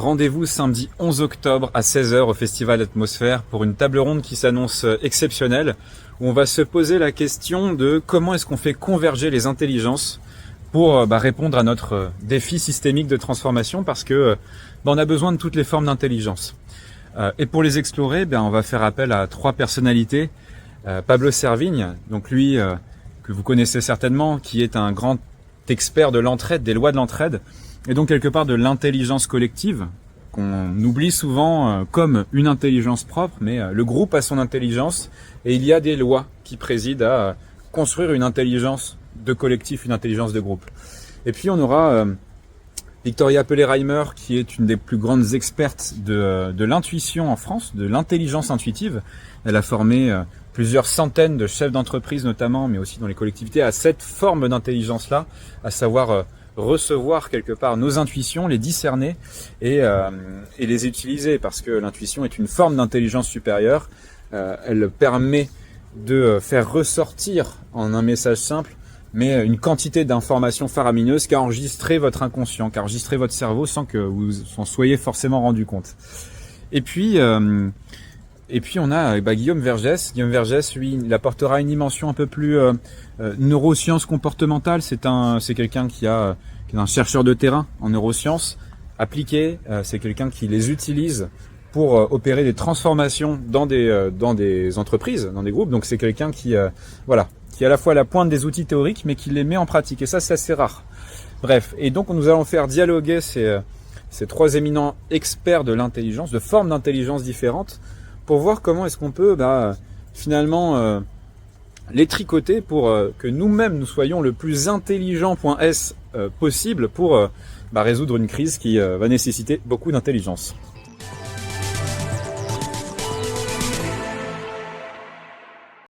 Rendez-vous samedi 11 octobre à 16 h au Festival Atmosphère pour une table ronde qui s'annonce exceptionnelle, où on va se poser la question de comment est-ce qu'on fait converger les intelligences pour répondre à notre défi systémique de transformation, parce que on a besoin de toutes les formes d'intelligence. Et pour les explorer, on va faire appel à trois personnalités. Pablo Servigne, donc lui que vous connaissez certainement, qui est un grand expert de l'entraide, des lois de l'entraide, et donc quelque part de l'intelligence collective, qu'on oublie souvent comme une intelligence propre, mais le groupe a son intelligence, et il y a des lois qui président à construire une intelligence de collectif, une intelligence de groupe. Et puis on aura Victoria Pellet-Reimer, qui est une des plus grandes expertes de l'intuition en France, de l'intelligence intuitive. Elle a formé plusieurs centaines de chefs d'entreprise notamment, mais aussi dans les collectivités, à cette forme d'intelligence-là, à savoir recevoir quelque part nos intuitions, les discerner et les utiliser, parce que l'intuition est une forme d'intelligence supérieure. Elle permet de faire ressortir en un message simple, mais une quantité d'informations faramineuses qu'a enregistré votre inconscient, qu'a enregistré votre cerveau sans que vous en soyez forcément rendu compte. Et puis on a Guillaume Vergès. Guillaume Vergès, lui, il apportera une dimension un peu plus neurosciences comportementales. C'est quelqu'un qui est un chercheur de terrain en neurosciences appliquées. C'est quelqu'un qui les utilise pour opérer des transformations dans des entreprises, dans des groupes. Donc c'est quelqu'un qui est à la fois la pointe des outils théoriques, mais qui les met en pratique. Et ça, c'est assez rare. Bref, et donc nous allons faire dialoguer ces trois éminents experts de l'intelligence, de formes d'intelligence différentes, pour voir comment est-ce qu'on peut finalement les tricoter pour que nous-mêmes nous soyons le plus intelligent.s possible pour résoudre une crise qui va nécessiter beaucoup d'intelligence.